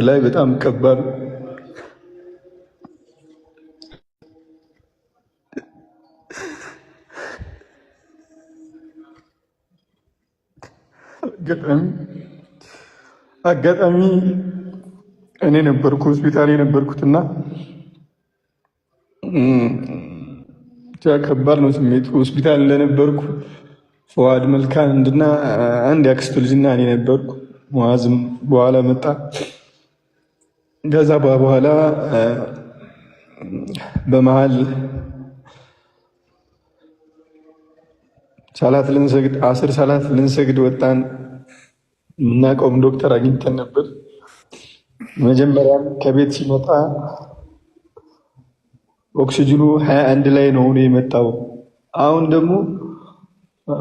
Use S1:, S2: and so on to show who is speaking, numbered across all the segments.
S1: ላይ በጣም ከባድ አጋጣሚ እኔ ነበርኩ ሆስፒታል የነበርኩትና ከባድ ነው ስሜቱ። ሆስፒታል እንደነበርኩ ፈዋድ መልካም እንድና አንድ ያክስቱ ልጅና እኔ ነበርኩ። ሙአዝም በኋላ መጣ። ከዛ በኋላ በመሃል ሰላት ልንሰግድ አስር ሰላት ልንሰግድ ወጣን። የምናውቀውም ዶክተር አግኝተን ነበር። መጀመሪያም ከቤት ሲመጣ ኦክሲጅኑ 21 ላይ ነው የመጣው። አሁን ደግሞ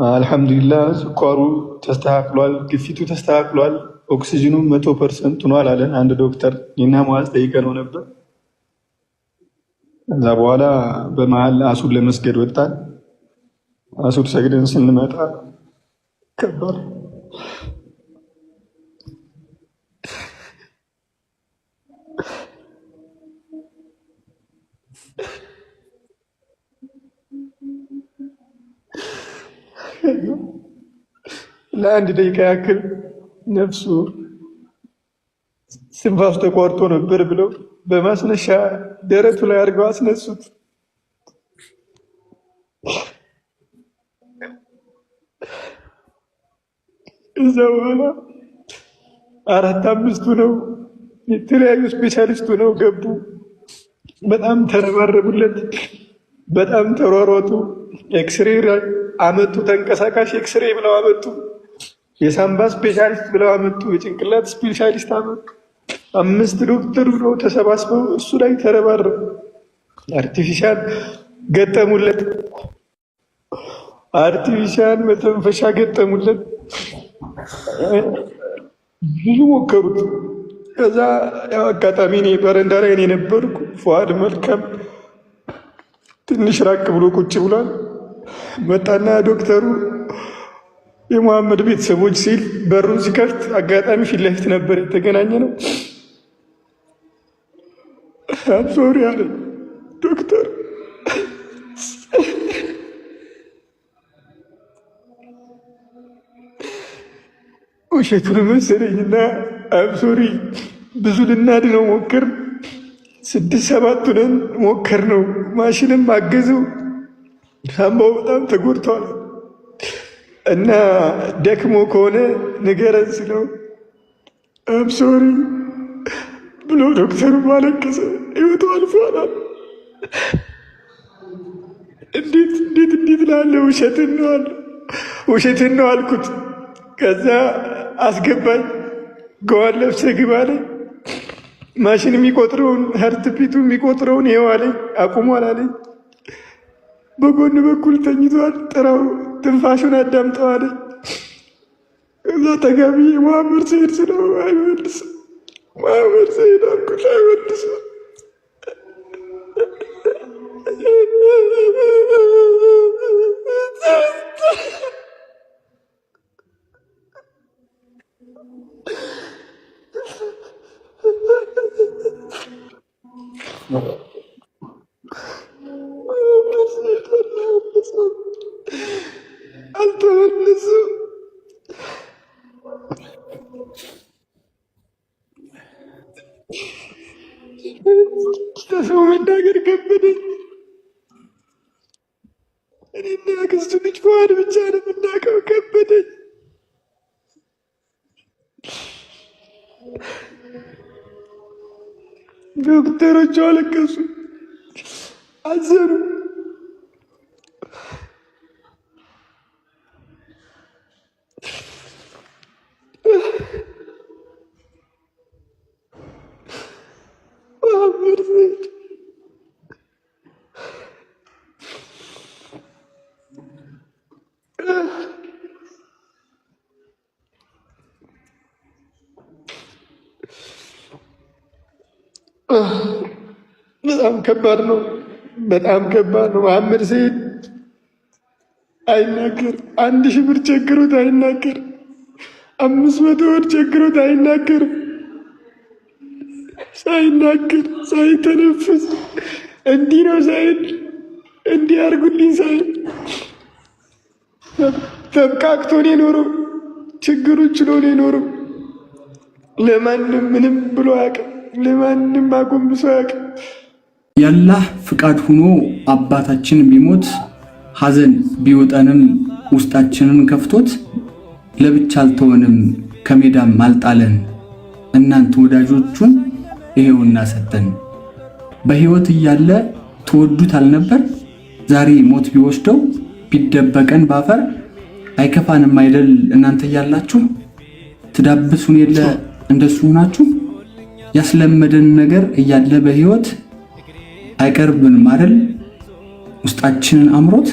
S1: አልሐምዱሊላህ ስኳሩ ተስተካክሏል፣ ግፊቱ ተስተካክሏል፣ ኦክሲጅኑ 100% ሆኗል አለን አንድ ዶክተር። እኔና ሙአዝ ጠይቀነው ነበር። ከዛ በኋላ በመሃል አሱር ለመስገድ ወጣን። አሱር ሰግደን ስንመጣ ከባድ ለአንድ ደቂቃ ያክል ነፍሱ ስንፋስ ተቋርጦ ነበር ብለው በማስነሻ ደረቱ ላይ አድርገው አስነሱት። እዛ በኋላ 4-5 ነው የተለያዩ ስፔሻሊስቱ ነው ገቡ። በጣም ተረባረቡለት፣ በጣም ተሯሯጡ። ኤክስሬ አመጡ፣ ተንቀሳቃሽ ኤክስሬ ብለው አመጡ። የሳምባ ስፔሻሊስት ብለው አመጡ። የጭንቅላት ስፔሻሊስት አመጡ። 5 ዶክተር ብለው ተሰባስበው እሱ ላይ ተረባረቡ። አርቲፊሻል ገጠሙለት፣ አርቲፊሻል መተንፈሻ ገጠሙለት። ብዙ ሞከሩት። ከዛ ያው አጋጣሚ እኔ በረንዳ ላይ እኔ ነበርኩ። ፈዋድ መልካም ትንሽ ራቅ ብሎ ቁጭ ብሏል። መጣና ዶክተሩ የሙሐመድ ቤተሰቦች ሲል በሩን ሲከፍት አጋጣሚ ፊት ለፊት ነበር የተገናኘ ነው። ሶሪ አለ ዶክተር። ውሸቱን መሰለኝና ሶሪ ብዙ ልናድነው ሞከር፣ 6-7 ሆነን ሞከር ነው። ማሽንም አገዘው። ሳምባው በጣም ተጎድቷል እና ደክሞ ከሆነ ንገረን ስለው ሶሪ ብሎ ዶክተሩ ማለቀሰ። ህይወቱ አልፏል። እንዴት ላለ ውሸትን ነው አልኩት። ከዛ አስገባኝ። ገዋን ለብሰህ ግባ አለኝ። ማሽን የሚቆጥረውን ሀርትፒቱ የሚቆጥረውን ይኸው አለኝ። አቁሟል አለኝ። በጎን በኩል ተኝቷል፣ ጥራው ትንፋሹን አዳምጠው አለኝ። እዛ ተጋቢ ሙሐመድ ሰይድ ስለው አይመልስም። ሙሐመድ ሰይድ አልኩት፣ አይመልስም። አልተመለስም። ለሰው መናገር ከበደኝ። እኔና ያክስቱ ልጅ ፈዋድ ብቻ ነው የምናውቀው። ከበደኝ። ዶክተሮቹ አለቀሱ፣ አዘኑ። ሙሐመድ ሰይድ በጣም ከባድ ነው። በጣም ከባድ ነው። ሙሐመድ ሰይድ አይናገር። 1000 ብር ቸግሮት አይናገር። 500 ብር ቸግሮት አይናገር። ሳይናገር ሳይተነፍስ እንዲህ ነው ሳይል እንዲህ አድርጉልኝ ሳይል ተብቃቅቶ ነው የኖረው። ችግሩን ችሎ ነው የኖረው። ለማንም ምንም ብሎ አያውቅም። ለማንም አጎንብሶ አያውቅም።
S2: የአላህ ፍቃድ ሆኖ አባታችን ቢሞት ሐዘን ቢወጠንም ውስጣችንን ከፍቶት ለብቻ አልተወንም ከሜዳም አልጣለን። እናንተ ወዳጆቹን ይሄውና ሰጠን። በህይወት እያለ ተወዱት አልነበር? ዛሬ ሞት ቢወስደው ቢደበቀን ባፈር አይከፋንም አይደል? እናንተ እያላችሁ ትዳብሱን የለ እንደሱ ሆናችሁ ያስለመደን ነገር እያለ በህይወት አይቀርብንም አይደል? ውስጣችንን አምሮት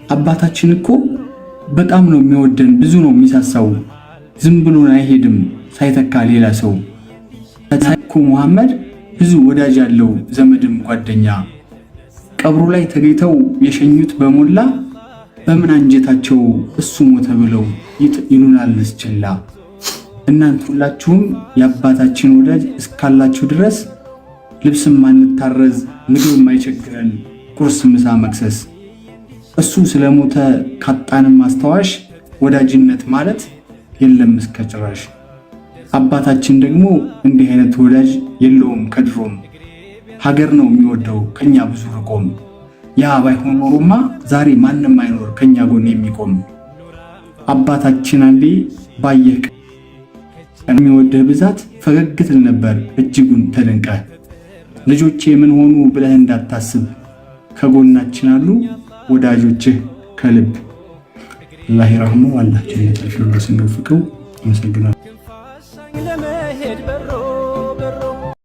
S2: አባታችን እኮ በጣም ነው የሚወደን፣ ብዙ ነው የሚሳሳው። ዝም ብሎን አይሄድም ሳይተካ ሌላ ሰው። ታይኮ መሐመድ ብዙ ወዳጅ ያለው ዘመድም ጓደኛ፣ ቀብሩ ላይ ተገኝተው የሸኙት በሞላ በምን አንጀታቸው እሱ ሞተ ብለው ይሉናል እስችላ። እናንተ ሁላችሁም የአባታችን ወዳጅ እስካላችሁ ድረስ ልብስም ማንታረዝ ምግብ ማይቸግረን ቁርስ ምሳ መክሰስ እሱ ስለሞተ ካጣንም አስተዋሽ ወዳጅነት ማለት የለም እስከ ጭራሽ። አባታችን ደግሞ እንዲህ አይነት ወዳጅ የለውም ከድሮም፣ ሀገር ነው የሚወደው ከኛ ብዙ ርቆም። ያ ባይሆን ኖሮማ ዛሬ ማንም አይኖር ከኛ ጎን የሚቆም። አባታችን አንዴ ባየህ የሚወደህ ብዛት ፈገግ ትል ነበር እጅጉን ተደንቀህ። ልጆቼ ምን ሆኑ ብለህ እንዳታስብ ከጎናችን አሉ ወዳጆችህ ከልብ። አላህ ይርሐመው። አላህ ጀነቱል ፊርደውስን ይወፍቀው። አመሰግናለሁ።